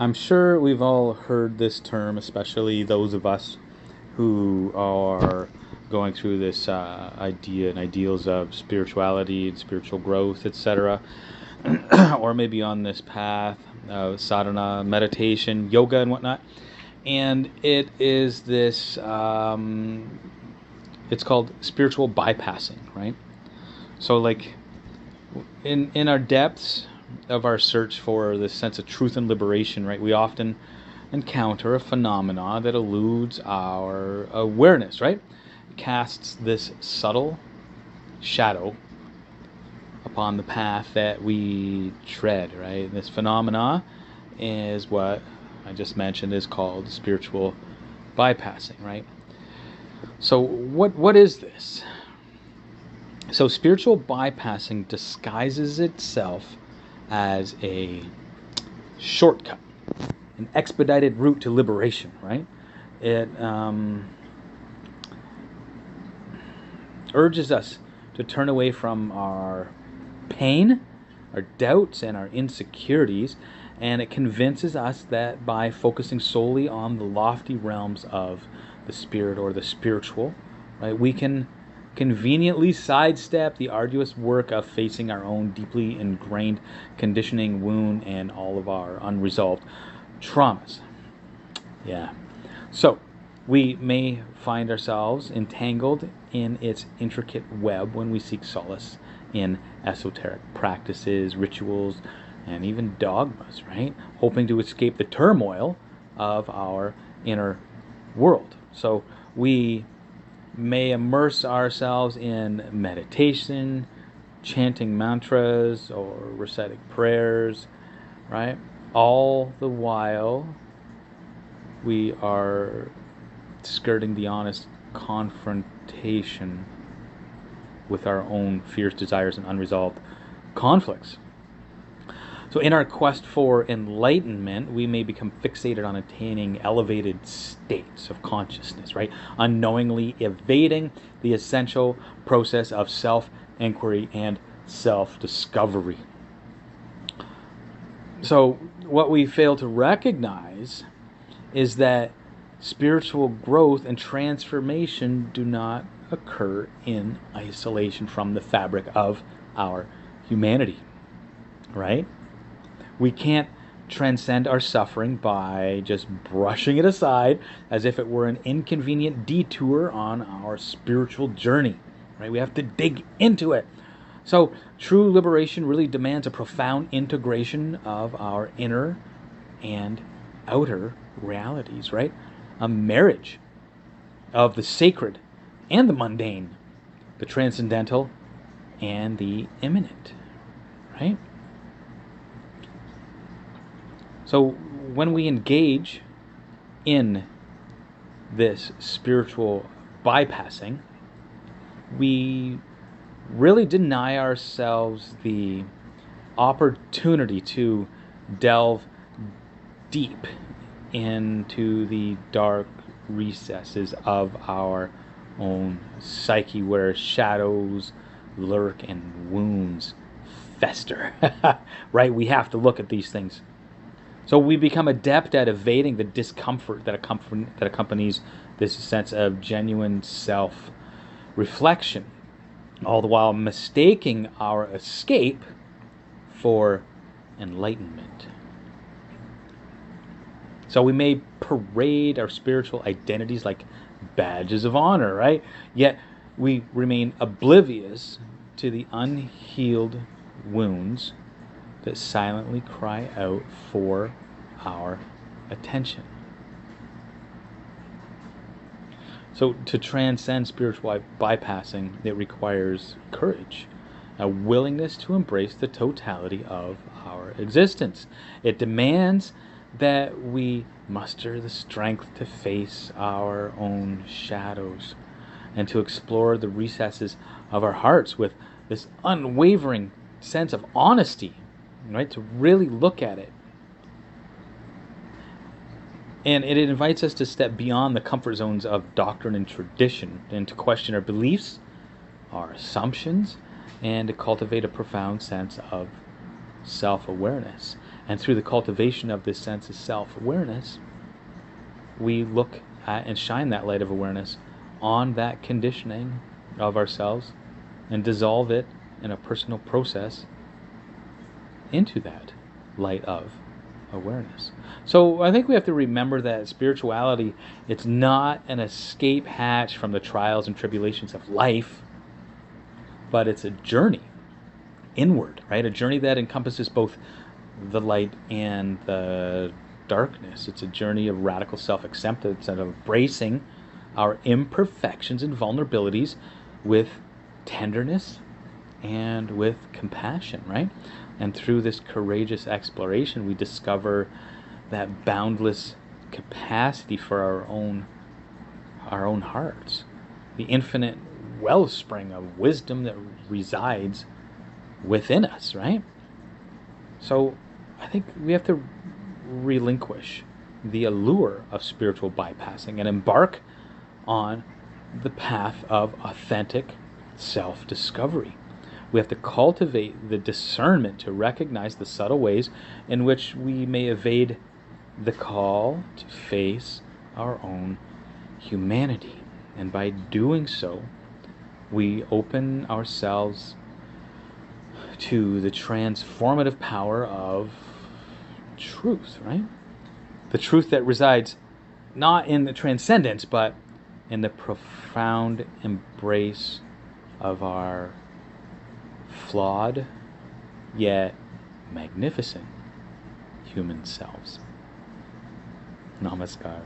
I'm sure we've all heard this term, especially those of us who are going through this idea and ideals of spirituality and spiritual growth, etc., or maybe on this path of sadhana, meditation, yoga, and whatnot. And it is this, it's called spiritual bypassing, right? So, like, in our depths of our search for this sense of truth and liberation, right, we often encounter a phenomena that eludes our awareness, right? It casts this subtle shadow upon the path that we tread, right? This phenomena is what I just mentioned is called spiritual bypassing, right? So what is this? So spiritual bypassing disguises itself as a shortcut, an expedited route to liberation, right? It urges us to turn away from our pain, our doubts, and our insecurities, and it convinces us that by focusing solely on the lofty realms of the spirit or the spiritual, right, we can conveniently sidestep the arduous work of facing our own deeply ingrained conditioning, wound, and all of our unresolved traumas. Yeah. So, we may find ourselves entangled in its intricate web when we seek solace in esoteric practices, rituals, and even dogmas, right? Hoping to escape the turmoil of our inner world. So, we may immerse ourselves in meditation, chanting mantras, or reciting prayers, right? All the while we are skirting the honest confrontation with our own fears, desires, and unresolved conflicts. So, in our quest for enlightenment, we may become fixated on attaining elevated states of consciousness, right? Unknowingly evading the essential process of self inquiry and self discovery. So, what we fail to recognize is that spiritual growth and transformation do not occur in isolation from the fabric of our humanity, right? We can't transcend our suffering by just brushing it aside as if it were an inconvenient detour on our spiritual journey, right? We have to dig into it. So, true liberation really demands a profound integration of our inner and outer realities, right? A marriage of the sacred and the mundane, the transcendental and the immanent, right? So when we engage in this spiritual bypassing, we really deny ourselves the opportunity to delve deep into the dark recesses of our own psyche where shadows lurk and wounds fester. Right? We have to look at these things. So we become adept at evading the discomfort that accompanies this sense of genuine self-reflection, all the while mistaking our escape for enlightenment. So we may parade our spiritual identities like badges of honor, right? Yet we remain oblivious to the unhealed wounds that silently cry out for our attention. So to transcend spiritual bypassing, it requires courage, a willingness to embrace the totality of our existence. It demands that we muster the strength to face our own shadows and to explore the recesses of our hearts with this unwavering sense of honesty, right? To really look at it. And it invites us to step beyond the comfort zones of doctrine and tradition and to question our beliefs, our assumptions, and to cultivate a profound sense of self-awareness. And through the cultivation of this sense of self-awareness, we look at and shine that light of awareness on that conditioning of ourselves and dissolve it in a personal process into that light of awareness. So I think we have to remember that spirituality, it's not an escape hatch from the trials and tribulations of life, but it's a journey inward, right? A journey that encompasses both the light and the darkness. It's a journey of radical self-acceptance and of embracing our imperfections and vulnerabilities with tenderness and with compassion, right? And through this courageous exploration, we discover that boundless capacity for our own hearts, the infinite wellspring of wisdom that resides within us, right? So I think we have to relinquish the allure of spiritual bypassing and embark on the path of authentic self-discovery. We have to cultivate the discernment to recognize the subtle ways in which we may evade the call to face our own humanity. And by doing so, we open ourselves to the transformative power of truth, right? The truth that resides not in the transcendence, but in the profound embrace of our flawed yet magnificent human selves. Namaskar.